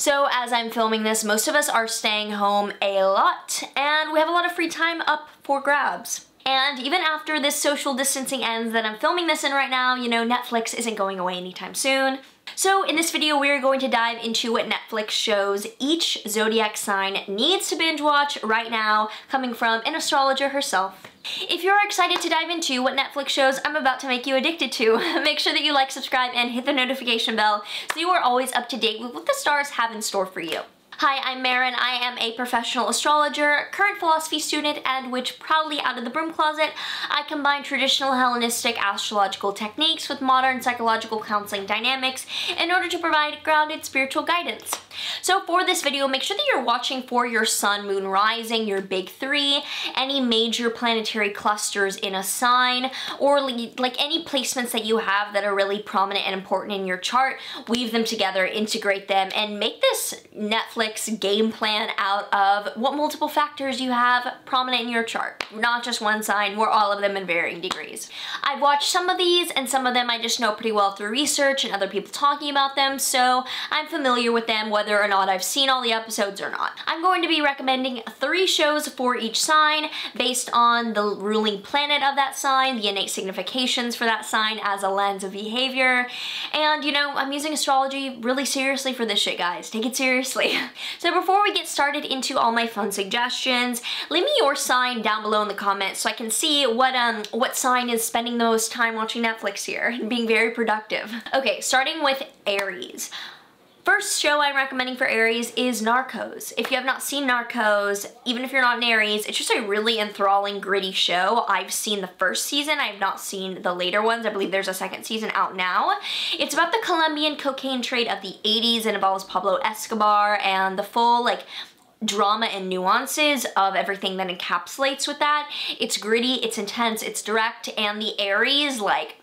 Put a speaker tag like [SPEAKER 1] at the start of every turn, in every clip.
[SPEAKER 1] So as I'm filming this, most of us are staying home a lot, and we have a lot of free time up for grabs. And even after this social distancing ends that I'm filming this in right now, you know, Netflix isn't going away anytime soon. So in this video, we're going to dive into what Netflix shows each zodiac sign needs to binge watch right now, coming from an astrologer herself. If you're excited to dive into what Netflix shows I'm about to make you addicted to, make sure that you like, subscribe, and hit the notification bell so you are always up to date with what the stars have in store for you. Hi, I'm Maren. I am a professional astrologer, current philosophy student, and which proudly out of the broom closet, I combine traditional Hellenistic astrological techniques with modern psychological counseling dynamics in order to provide grounded spiritual guidance. So for this video, make sure that you're watching for your sun, moon, rising, your big three, any major planetary clusters in a sign, or like any placements that you have that are really prominent and important in your chart. Weave them together, integrate them, and make this Netflix game plan out of what multiple factors you have prominent in your chart. Not just one sign, we're all of them in varying degrees. I've watched some of these, and some of them I just know pretty well through research and other people talking about them, so I'm familiar with them whether or not I've seen all the episodes or not. I'm going to be recommending 3 shows for each sign based on the ruling planet of that sign, the innate significations for that sign as a lens of behavior, and you know, I'm using astrology really seriously for this shit, guys. Take it seriously. So before we get started into all my fun suggestions, leave me your sign down below in the comments so I can see what sign is spending the most time watching Netflix here and being very productive. Okay, starting with Aries. First show I'm recommending for Aries is Narcos. If you have not seen Narcos, even if you're not an Aries, it's just a really enthralling, gritty show. I've seen the first season. I have not seen the later ones. I believe there's a second season out now. It's about the Colombian cocaine trade of the 80s and involves Pablo Escobar and the full, like, drama and nuances of everything that encapsulates with that. It's gritty, it's intense, it's direct, and the Aries, like,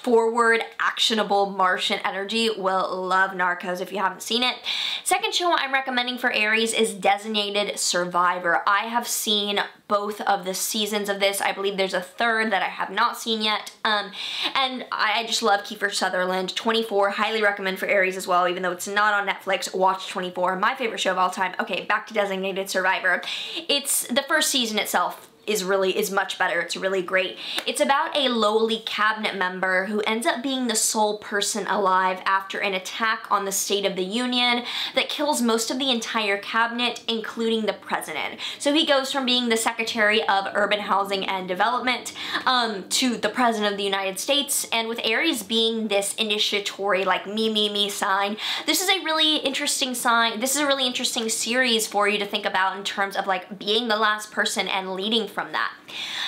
[SPEAKER 1] forward, actionable Martian energy will love Narcos if you haven't seen it. Second show I'm recommending for Aries is Designated Survivor. I have seen both of the seasons of this. I believe there's a third that I have not seen yet. And I just love Kiefer Sutherland. 24, highly recommend for Aries as well, even though it's not on Netflix. Watch 24, my favorite show of all time. Okay, back to Designated Survivor. It's the first season itself is much better. It's really great. It's about a lowly cabinet member who ends up being the sole person alive after an attack on the State of the Union that kills most of the entire cabinet, including the president. So he goes from being the Secretary of Urban Housing and Development to the President of the United States, and with Aries being this initiatory, like me sign, this is a really interesting sign. This is a really interesting series for you to think about in terms of like being the last person and leading from that.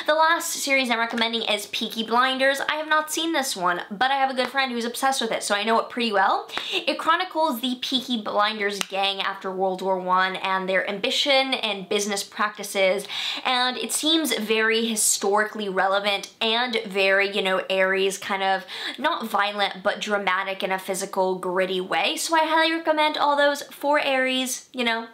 [SPEAKER 1] The last series I'm recommending is Peaky Blinders. I have not seen this one, but I have a good friend who's obsessed with it, so I know it pretty well. It chronicles the Peaky Blinders gang after World War I and their ambition and business practices, and it seems very historically relevant and very, you know, Aries, kind of not violent, but dramatic in a physical, gritty way. So I highly recommend all those for Aries, you know.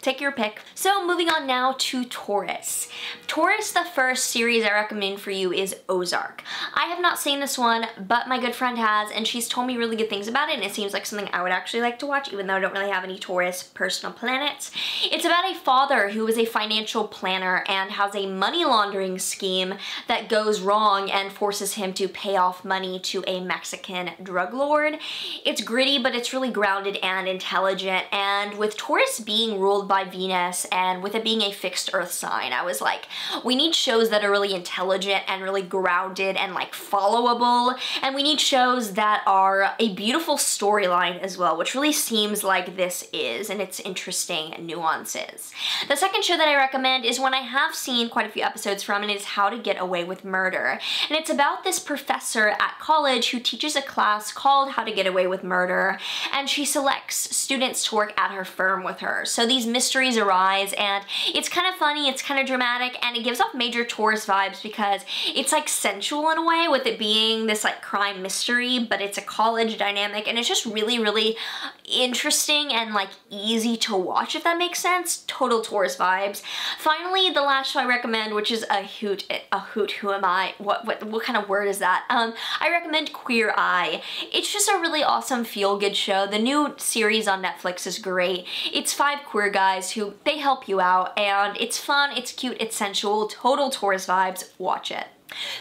[SPEAKER 1] Take your pick. So moving on now to Taurus. Taurus, the first series I recommend for you is Ozark. I have not seen this one, but my good friend has, and she's told me really good things about it, and it seems like something I would actually like to watch, even though I don't really have any Taurus personal planets. It's about a father who is a financial planner and has a money laundering scheme that goes wrong and forces him to pay off money to a Mexican drug lord. It's gritty, but it's really grounded and intelligent, and with Taurus being ruled by Venus and with it being a fixed earth sign, I was like, we need shows that are really intelligent and really grounded and like followable, and we need shows that are a beautiful storyline as well, which really seems like this is, and its interesting nuances. The second show that I recommend is one I have seen quite a few episodes from, and it is How to Get Away with Murder. And it's about this professor at college who teaches a class called How to Get Away with Murder, and she selects students to work at her firm with her. So these mysteries arise, and it's kind of funny, it's kind of dramatic, and it gives off major Taurus vibes because it's like sensual in a way with it being this like crime mystery, but it's a college dynamic, and it's just really, really interesting and like easy to watch, if that makes sense. Total Taurus vibes. Finally, the last show I recommend, which is a hoot, who am I? What kind of word is that? I recommend Queer Eye. It's just a really awesome feel-good show. The new series on Netflix is great. It's 5 queer guys who, they help you out, and it's fun, it's cute, it's sensual, total Taurus vibes. Watch it.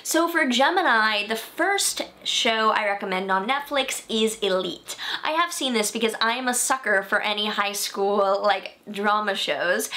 [SPEAKER 1] So for Gemini, the first show I recommend on Netflix is Elite. I have seen this because I am a sucker for any high school like drama shows.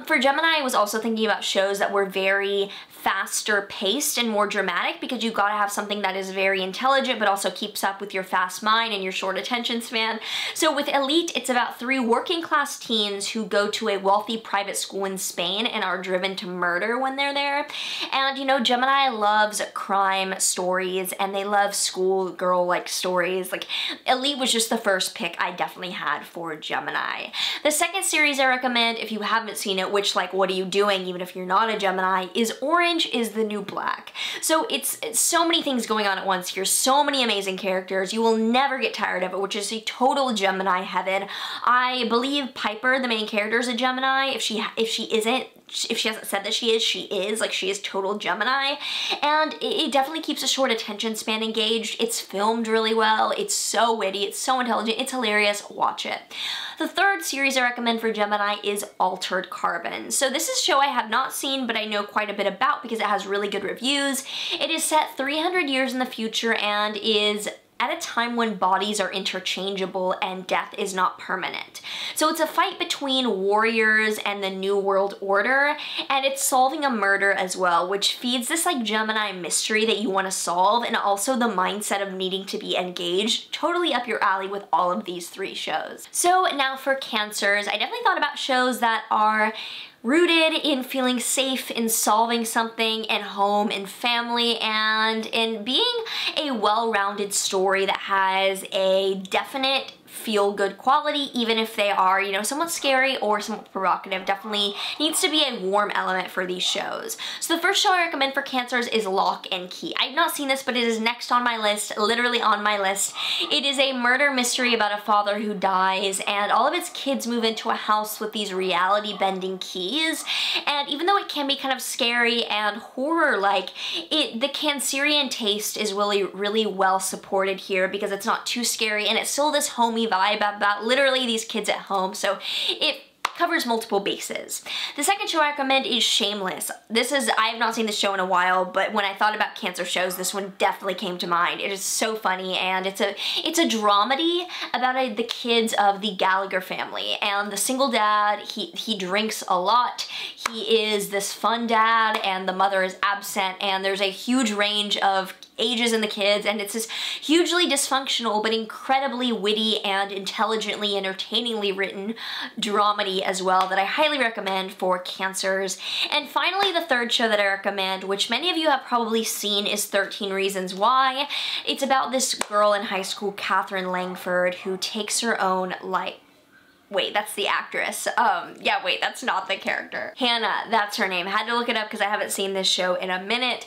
[SPEAKER 1] For Gemini, I was also thinking about shows that were very faster paced and more dramatic, because you gotta have something that is very intelligent but also keeps up with your fast mind and your short attention span. So with Elite, it's about 3 working class teens who go to a wealthy private school in Spain and are driven to murder when they're there. And you know, Gemini loves crime stories and they love schoolgirl like stories. Like Elite was just the first pick I definitely had for Gemini. The second series I recommend, if you haven't seen it, which like what are you doing even if you're not a Gemini, is Orange is the New Black. So it's so many things going on at once here, so many amazing characters. You will never get tired of it, which is a total Gemini heaven. I believe Piper, the main character, is a Gemini. If she hasn't said that she is, like she is total Gemini. And it definitely keeps a short attention span engaged. It's filmed really well. It's so witty. It's so intelligent. It's hilarious. Watch it. The third series I recommend for Gemini is Altered Carbon. So this is a show I have not seen, but I know quite a bit about because it has really good reviews. It is set 300 years in the future and is at a time when bodies are interchangeable and death is not permanent. So it's a fight between warriors and the New World Order, and it's solving a murder as well, which feeds this like Gemini mystery that you want to solve, and also the mindset of needing to be engaged. Totally up your alley with all of these 3 shows. So now for Cancers, I definitely thought about shows that are rooted in feeling safe, in solving something, in home, in family, and in being a well-rounded story that has a definite feel-good quality, even if they are, you know, somewhat scary or somewhat provocative. Definitely needs to be a warm element for these shows. So the first show I recommend for Cancers is Lock and Key. I've not seen this, but it is next on my list, literally on my list. It is a murder mystery about a father who dies, and all of his kids move into a house with these reality-bending keys. And even though it can be kind of scary and horror-like, the Cancerian taste is really, really well supported here because it's not too scary, and it's still this homey vibe about literally these kids at home, so it covers multiple bases. The second show I recommend is Shameless. I have not seen this show in a while, but when I thought about Cancer shows, this one definitely came to mind. It is so funny, and it's a dramedy about the kids of the Gallagher family, and the single dad, he drinks a lot, he is this fun dad, and the mother is absent, and there's a huge range of ages in the kids, and it's this hugely dysfunctional but incredibly witty and intelligently, entertainingly written dramedy as well that I highly recommend for Cancers. And finally, the third show that I recommend, which many of you have probably seen, is 13 Reasons Why. It's about this girl in high school, Catherine Langford, who takes her own life. Wait, that's the actress. Yeah, wait, that's not the character. Hannah, that's her name. Had to look it up because I haven't seen this show in a minute.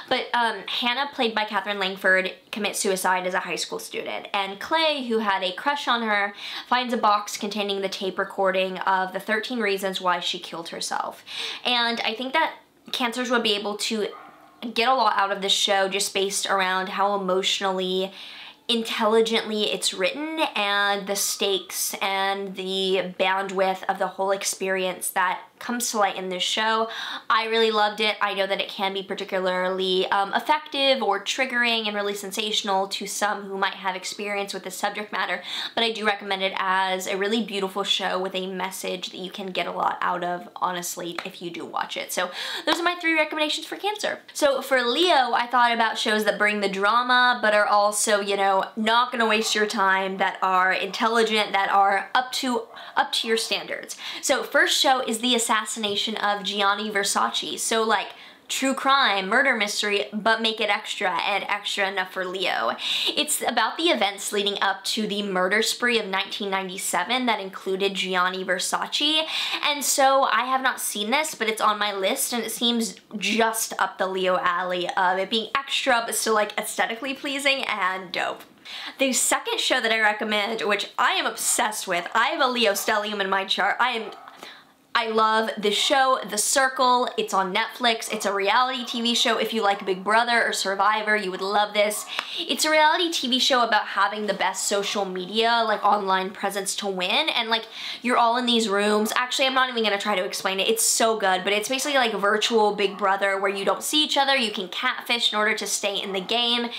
[SPEAKER 1] But Hannah, played by Catherine Langford, commits suicide as a high school student. And Clay, who had a crush on her, finds a box containing the tape recording of the 13 reasons why she killed herself. And I think that Cancers would be able to get a lot out of this show just based around how emotionally intelligently it's written and the stakes and the bandwidth of the whole experience that comes to light in this show. I really loved it. I know that it can be particularly effective or triggering and really sensational to some who might have experience with the subject matter, but I do recommend it as a really beautiful show with a message that you can get a lot out of, honestly, if you do watch it. So those are my 3 recommendations for Cancer. So for Leo, I thought about shows that bring the drama but are also, you know, not gonna waste your time, that are intelligent, that are up to your standards. So first show is the assassination of Gianni Versace. So like true crime, murder mystery, but make it extra and extra enough for Leo. It's about the events leading up to the murder spree of 1997 that included Gianni Versace. And so I have not seen this, but it's on my list and it seems just up the Leo alley of it being extra but still like aesthetically pleasing and dope. The second show that I recommend, which I am obsessed with, I have a Leo stellium in my chart. I love this show, The Circle. It's on Netflix. It's a reality TV show. If you like Big Brother or Survivor, you would love this. It's a reality TV show about having the best social media, like online presence to win. And like, you're all in these rooms. Actually, I'm not even gonna try to explain it. It's so good, but it's basically like a virtual Big Brother where you don't see each other. You can catfish in order to stay in the game.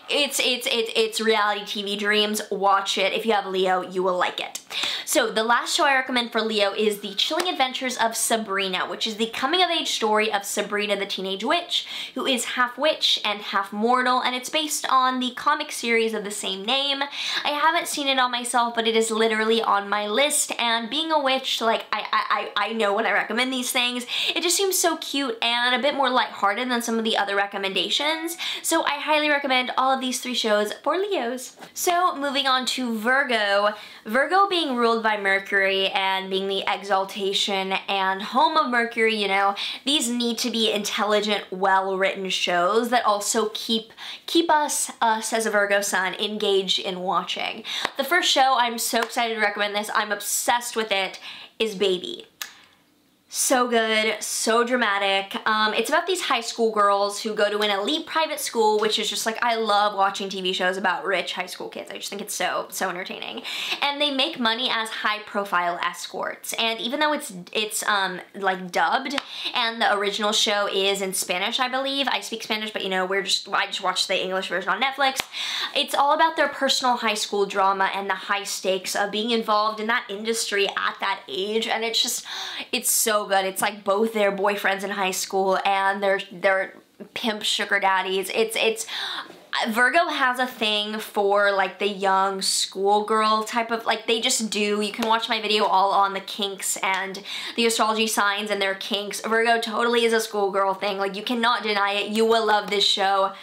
[SPEAKER 1] It's reality TV dreams. Watch it. If you have Leo, you will like it. So the last show I recommend for Leo is The Chilling Adventures of Sabrina, which is the coming-of-age story of Sabrina the Teenage Witch, who is half witch and half mortal, and it's based on the comic series of the same name. I haven't seen it on myself, but it is literally on my list, and being a witch, like, I know when I recommend these things, it just seems so cute and a bit more lighthearted than some of the other recommendations, so I highly recommend all of these 3 shows for Leos. So moving on to Virgo. Virgo being ruled by Mercury and being the exaltation and home of Mercury, you know, these need to be intelligent, well-written shows that also keep us as a Virgo sun engaged in watching. The first show, I'm so excited to recommend this, I'm obsessed with it, is Baby. So good, so dramatic. It's about these high school girls who go to an elite private school, which is just like, I love watching TV shows about rich high school kids. I just think it's so entertaining. And they make money as high profile escorts. And even though it's like dubbed and the original show is in Spanish, I believe. I speak Spanish, but you know, I just watched the English version on Netflix. It's all about their personal high school drama and the high stakes of being involved in that industry at that age. And it's so good. It's like both their boyfriends in high school and their pimp sugar daddies. Virgo has a thing for like the young schoolgirl type of, like they just do. You can watch my video all on the kinks and the astrology signs and their kinks. Virgo totally is a schoolgirl thing. Like you cannot deny it. You will love this show.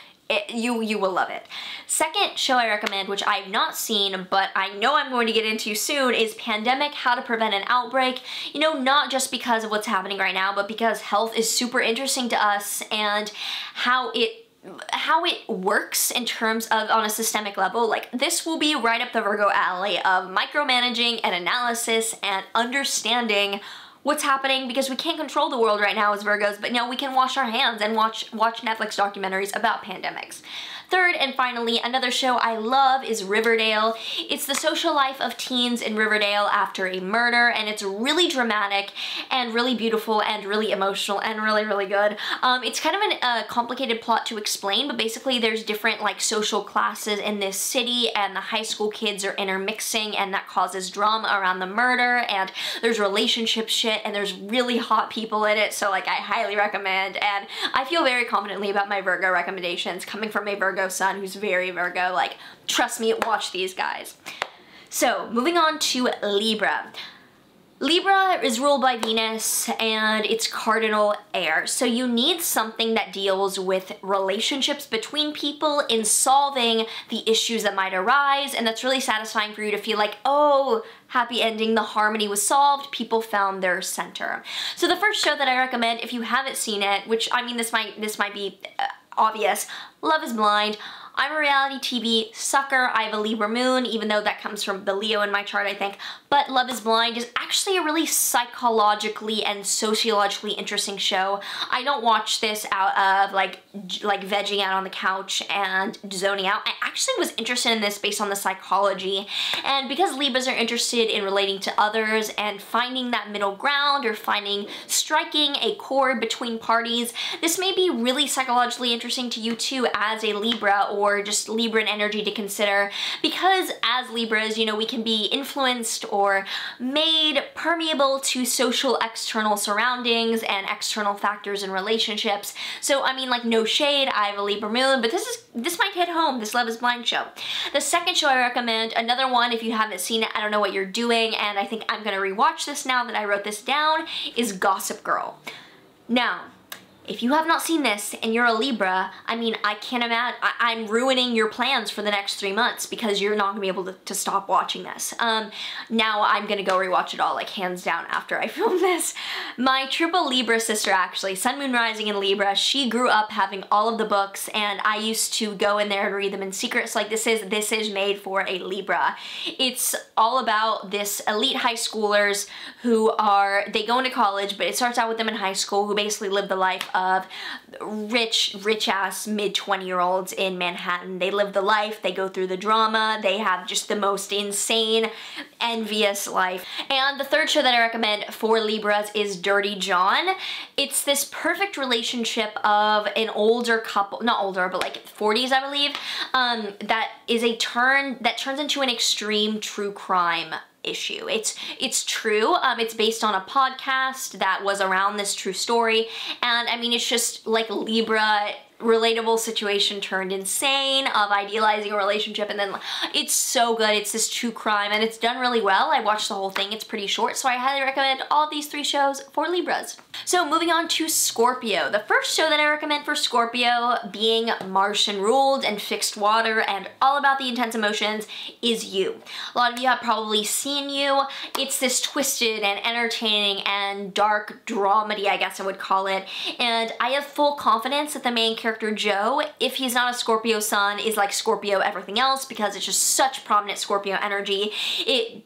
[SPEAKER 1] You will love it. Second show I recommend, which I've not seen, but I know I'm going to get into soon, is Pandemic: How to Prevent an Outbreak. You know, not just because of what's happening right now, but because health is super interesting to us and how it works in terms of on a systemic level. Like this will be right up the Virgo alley of micromanaging and analysis and understanding what's happening, because we can't control the world right now as Virgos, but no, we can wash our hands and watch Netflix documentaries about pandemics. Third and finally, another show I love is Riverdale. It's the social life of teens in Riverdale after a murder, and it's really dramatic and really beautiful and really emotional and really, really good. It's kind of a complicated plot to explain, but basically there's different like social classes in this city and the high school kids are intermixing and that causes drama around the murder, and there's relationship shit and there's really hot people in it, so like I highly recommend, and I feel very confidently about my Virgo recommendations coming from a Virgo sun who's very Virgo. Like, trust me, watch these guys. So, moving on to Libra. Libra is ruled by Venus and it's cardinal air. So you need something that deals with relationships between people in solving the issues that might arise, and that's really satisfying for you to feel like, oh, happy ending, the harmony was solved, people found their center. So the first show that I recommend, if you haven't seen it, which I mean this might be obvious, Love is Blind. I'm a reality TV sucker. I have a Libra moon, even though that comes from the Leo in my chart, I think. But Love is Blind is actually a really psychologically and sociologically interesting show. I don't watch this out of like vegging out on the couch and zoning out. I actually was interested in this based on the psychology. And because Libras are interested in relating to others and finding that middle ground or striking a chord between parties, this may be really psychologically interesting to you too as a Libra or just Libran energy to consider, because as Libras, you know, we can be influenced or made permeable to social external surroundings and external factors in relationships. So I mean, like, no shade, I have a Libra moon, but this might hit home, this Love is Blind show. The second show I recommend, another one, if you haven't seen it, I don't know what you're doing, and I think I'm gonna rewatch this now that I wrote this down, is Gossip Girl. Now, If you have not seen this and you're a Libra, I mean, I can't imagine, I'm ruining your plans for the next 3 months because you're not gonna be able to stop watching this. Now I'm gonna go rewatch it all, like hands down, after I film this. My triple Libra sister, actually, Sun, Moon, Rising in Libra, she grew up having all of the books, and I used to go in there and read them in secret. So like, this is made for a Libra. It's all about this elite high schoolers who they go into college, but it starts out with them in high school, who basically live the life of rich ass mid-20-year-olds in Manhattan. They live the life, they go through the drama, they have just the most insane, envious life. And the third show that I recommend for Libras is Dirty John. It's this perfect relationship of an older couple, not older, but like 40s, I believe, that turns into an extreme true crime issue. It's true. It's based on a podcast that was around this true story, and I mean, it's just like Libra relatable situation turned insane of idealizing a relationship, and then it's so good. It's this true crime, and it's done really well. I watched the whole thing. It's pretty short, so I highly recommend all of these 3 shows for Libras. So moving on to Scorpio. The first show that I recommend for Scorpio, being Martian ruled and fixed water and all about the intense emotions, is You. A lot of you have probably seen You. It's this twisted and entertaining and dark dramedy, I guess I would call it, and I have full confidence that the main character Joe, if he's not a Scorpio sun, is like Scorpio everything else, because it's just such prominent Scorpio energy. It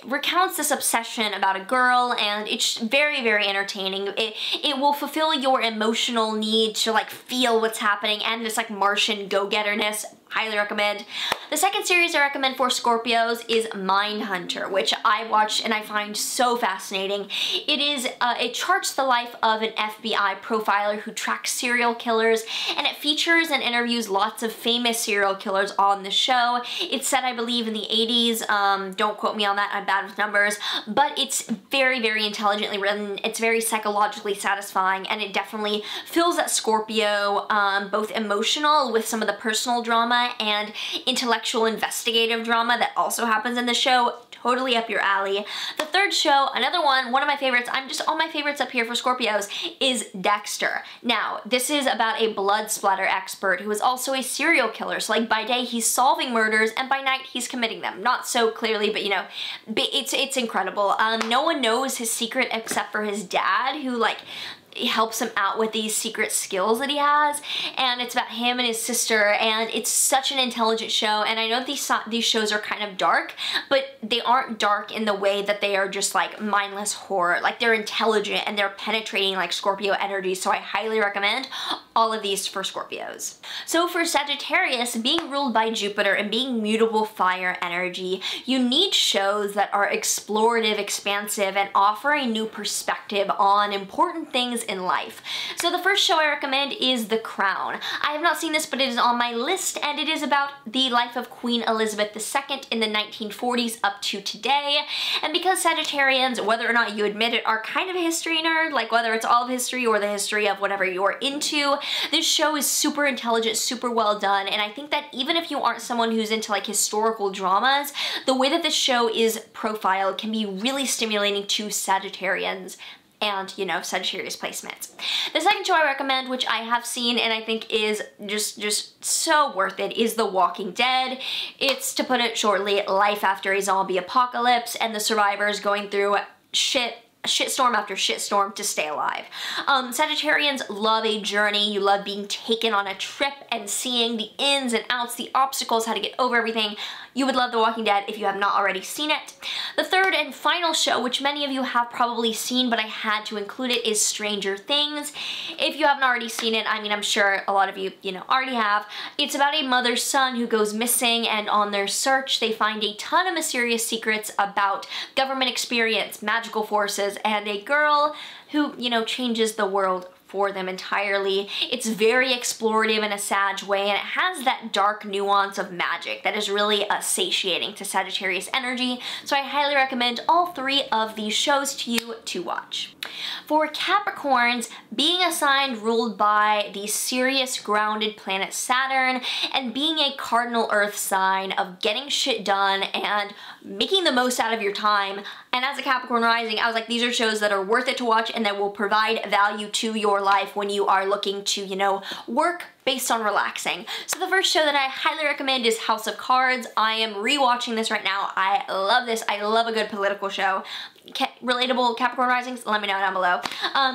[SPEAKER 1] recounts this obsession about a girl, and it's very, very entertaining. It will fulfill your emotional need to like feel what's happening, and this like Martian go-getterness. Highly recommend. The second series I recommend for Scorpios is Mindhunter, which I watched and I find so fascinating. It charts the life of an FBI profiler who tracks serial killers, and it features and interviews lots of famous serial killers on the show. It's set, I believe, in the 80s. Don't quote me on that, I'm bad with numbers, but it's very, very intelligently written. It's very psychologically satisfying, and it definitely fills that Scorpio, both emotional with some of the personal drama and intellectual investigative drama that also happens in the show. Totally up your alley. The third show, another one of my favorites, all my favorites up here for Scorpios, is Dexter. Now, this is about a blood splatter expert who is also a serial killer. So like, by day he's solving murders, and by night he's committing them. Not so clearly, but you know, it's incredible. No one knows his secret except for his dad, who like helps him out with these secret skills that he has, and it's about him and his sister, and it's such an intelligent show. And I know these shows are kind of dark, but they aren't dark in the way that they are just like mindless horror. Like, they're intelligent and they're penetrating like Scorpio energy, so I highly recommend all of these for Scorpios. So for Sagittarius, being ruled by Jupiter and being mutable fire energy, you need shows that are explorative, expansive, and offer a new perspective on important things in life. So the first show I recommend is The Crown. I have not seen this, but it is on my list, and it is about the life of Queen Elizabeth II in the 1940s up to today. And because Sagittarians, whether or not you admit it, are kind of a history nerd, like whether it's all of history or the history of whatever you're into, this show is super intelligent, super well done, and I think that even if you aren't someone who's into like historical dramas, the way that this show is profiled can be really stimulating to Sagittarians and, you know, Sagittarius placements. The second show I recommend, which I have seen and I think is just so worth it, is The Walking Dead. It's, to put it shortly, life after a zombie apocalypse and the survivors going through shitstorm after shitstorm to stay alive. Sagittarians love a journey. You love being taken on a trip and seeing the ins and outs, the obstacles, how to get over everything. You would love The Walking Dead if you have not already seen it. The third and final show, which many of you have probably seen, but I had to include it, is Stranger Things. If you haven't already seen it, I mean, I'm sure a lot of you, already have. It's about a mother's son who goes missing, and on their search, they find a ton of mysterious secrets about government experience, magical forces, and a girl who, changes the world for them entirely. It's very explorative in a Sag way, and it has that dark nuance of magic that is really satiating to Sagittarius energy, so I highly recommend all 3 of these shows to you to watch. For Capricorns, being a sign ruled by the serious, grounded planet Saturn, and being a cardinal earth sign of getting shit done and making the most out of your time. And as a Capricorn rising, I was like, these are shows that are worth it to watch and that will provide value to your life when you are looking to, you know, work based on relaxing. So the first show that I highly recommend is House of Cards. I am rewatching this right now. I love this. I love a good political show. Relatable Capricorn risings? Let me know down below.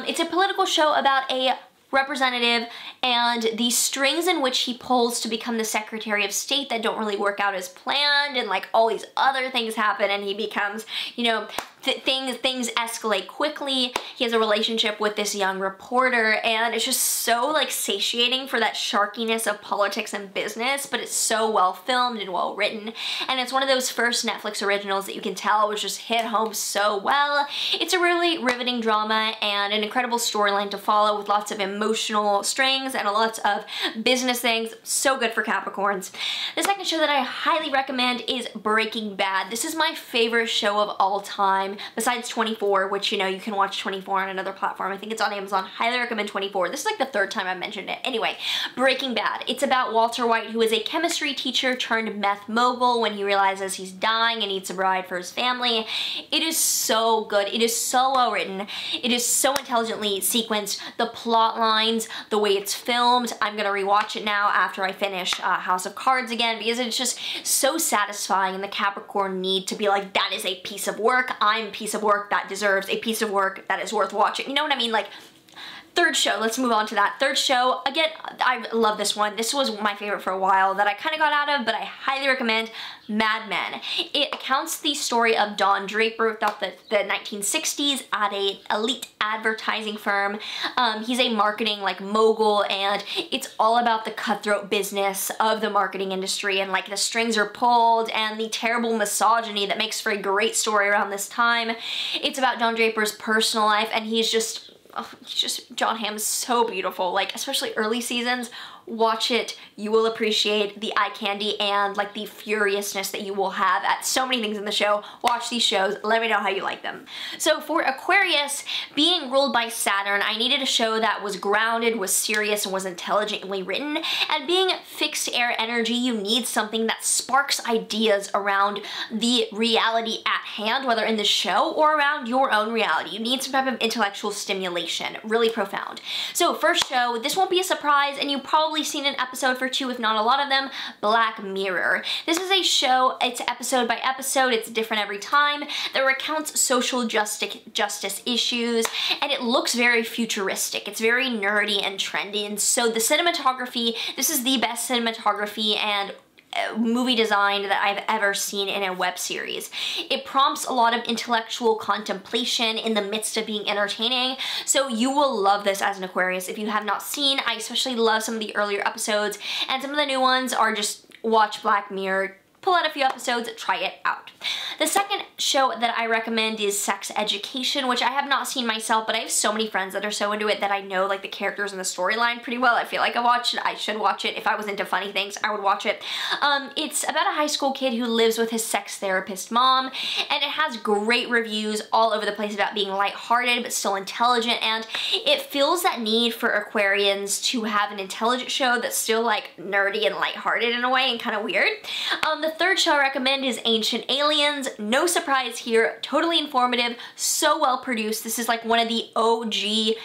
[SPEAKER 1] It's a political show about a representative and the strings in which he pulls to become the Secretary of State that don't really work out as planned, and like all these other things happen and he becomes, you know, things escalate quickly. He has a relationship with this young reporter and it's just so like satiating for that sharkiness of politics and business, but it's so well filmed and well written, and it's one of those first Netflix originals that you can tell was just hit home so well. It's a really riveting drama and an incredible storyline to follow with lots of emotional strings and lots of business things. So good for Capricorns. The second show that I highly recommend is Breaking Bad. This is my favorite show of all time, besides 24, which, you know, you can watch 24 on another platform. I think it's on Amazon. Highly recommend 24. This is like the third time I've mentioned it. Anyway, Breaking Bad. It's about Walter White, who is a chemistry teacher turned meth mogul when he realizes he's dying and needs a bride for his family. It is so good. It is so well written. It is so intelligently sequenced. The plot lines, the way it's filmed. I'm gonna rewatch it now after I finish House of Cards again, because it's just so satisfying, and the Capricorn need to be like, that is a piece of work. I'm a piece of work that deserves a piece of work that is worth watching. You know what I mean? Like, third show, let's move on to that. Third show, again, I love this one. This was my favorite for a while that I kind of got out of, but I highly recommend Mad Men. It accounts the story of Don Draper throughout the 1960s at a elite advertising firm. He's a marketing like mogul, and it's all about the cutthroat business of the marketing industry, and like the strings are pulled and the terrible misogyny that makes for a great story around this time. It's about Don Draper's personal life, and he's just, John Hamm is so beautiful, like especially early seasons. Watch it. You will appreciate the eye candy and like the furiousness that you will have at so many things in the show. Watch these shows. Let me know how you like them. So for Aquarius, being ruled by Saturn, I needed a show that was grounded, was serious, and was intelligently written. And being fixed air energy, you need something that sparks ideas around the reality at hand, whether in the show or around your own reality. You need some type of intellectual stimulation. Really profound. So first show, this won't be a surprise, and you probably seen an episode for two, if not a lot of them, Black Mirror. This is a show, it's episode by episode, it's different every time, that recounts social justice issues, and it looks very futuristic. It's very nerdy and trendy, and so the cinematography, this is the best cinematography and movie design that I've ever seen in a web series. It prompts a lot of intellectual contemplation in the midst of being entertaining, so you will love this as an Aquarius. If you have not seen, I especially love some of the earlier episodes, and some of the new ones are just watch Black Mirror, pull out a few episodes, try it out. The second show that I recommend is Sex Education, which I have not seen myself, but I have so many friends that are so into it that I know like the characters and the storyline pretty well. I feel like I should watch it. If I was into funny things, I would watch it. It's about a high school kid who lives with his sex therapist mom, and it has great reviews all over the place about being lighthearted but still intelligent, and it fills that need for Aquarians to have an intelligent show that's still like nerdy and lighthearted in a way and kind of weird. The third show I recommend is Ancient Aliens. No surprise here, totally informative, so well produced. This is like one of the OG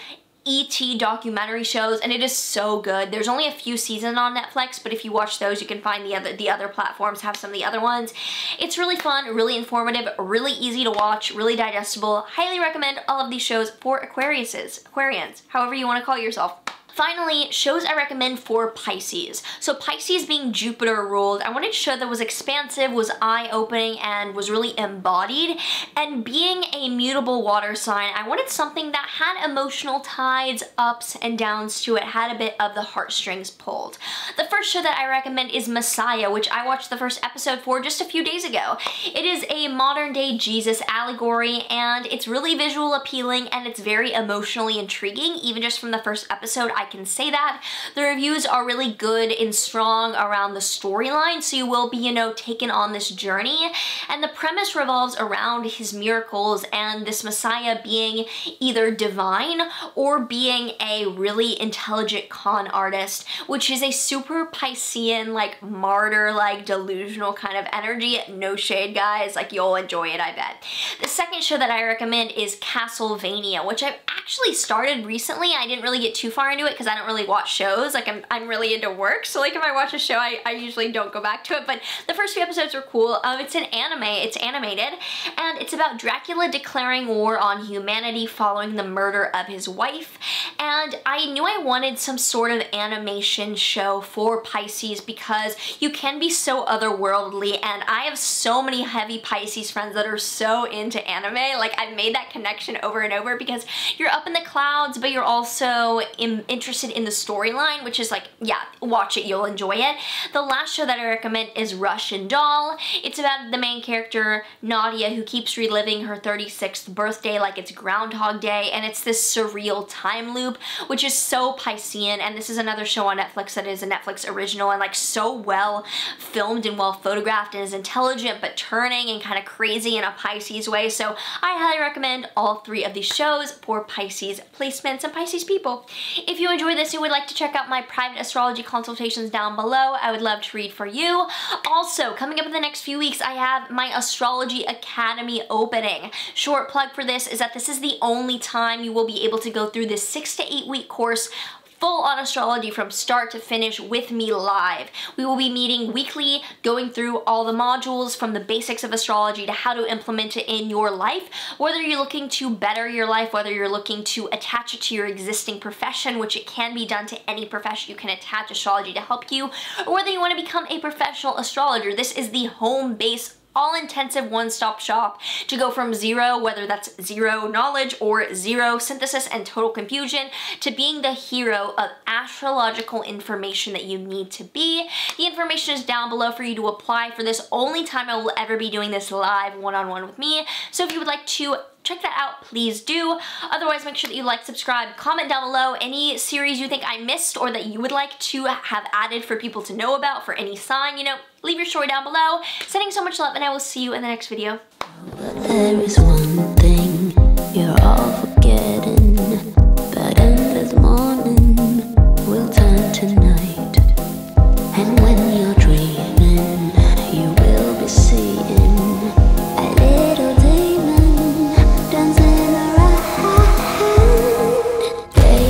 [SPEAKER 1] ET documentary shows, and it is so good. There's only a few seasons on Netflix, but if you watch those, you can find the other platforms have some of the other ones. It's really fun, really informative, really easy to watch, really digestible. Highly recommend all of these shows for Aquarians, however you want to call yourself. Finally, shows I recommend for Pisces. So Pisces being Jupiter ruled, I wanted a show that was expansive, was eye-opening, and was really embodied. And being a mutable water sign, I wanted something that had emotional tides, ups and downs to it, had a bit of the heartstrings pulled. The first show that I recommend is Messiah, which I watched the first episode for just a few days ago. It is a modern-day Jesus allegory, and it's really visual appealing, and it's very emotionally intriguing. Even just from the first episode, I can say that. The reviews are really good and strong around the storyline, so you will be, you know, taken on this journey. And the premise revolves around his miracles and this Messiah being either divine or being a really intelligent con artist, which is a super Piscean, like martyr, like delusional kind of energy. No shade, guys, like you'll enjoy it, I bet. The second show that I recommend is Castlevania, which I've actually started recently. I didn't really get too far into it because I don't really watch shows. Like I'm really into work, so like if I watch a show, I usually don't go back to it, but the first few episodes are cool. It's an anime, it's animated, and it's about Dracula declaring war on humanity following the murder of his wife. And I knew I wanted some sort of animation show for Pisces because you can be so otherworldly, and I have so many heavy Pisces friends that are so into anime. Like I've made that connection over and over because you're up in the clouds, but you're also interested in the storyline, which is like, yeah, watch it, you'll enjoy it. The last show that I recommend is Russian Doll. It's about the main character, Nadia, who keeps reliving her 36th birthday like it's Groundhog Day, and it's this surreal time loop, which is so Piscean. And this is another show on Netflix that is a Netflix original and like so well filmed and well photographed and is intelligent but turning and kind of crazy in a Pisces way. So I highly recommend all three of these shows for Pisces placements and Pisces people. If you enjoyed this and would like to check out my private astrology consultations down below, I would love to read for you. Also, coming up in the next few weeks, I have my Astrology Academy opening. Short plug for this is that this is the only time you will be able to go through this 6 to 8 week course full on astrology from start to finish with me live. We will be meeting weekly, going through all the modules from the basics of astrology to how to implement it in your life, whether you're looking to better your life, whether you're looking to attach it to your existing profession, which it can be done to any profession. You can attach astrology to help you, or whether you want to become a professional astrologer. This is the home base all-intensive one-stop shop to go from zero, whether that's zero knowledge or zero synthesis and total confusion, to being the hero of astrological information that you need to be. The information is down below for you to apply for this. Only time I will ever be doing this live one-on-one with me. So if you would like to check that out, please do. Otherwise, make sure that you like, subscribe, comment down below any series you think I missed or that you would like to have added for people to know about for any sign. You know, leave your story down below. Sending so much love, and I will see you in the next video.
[SPEAKER 2] But there is one thing you're all forgetting, that endless morning will turn to night, and when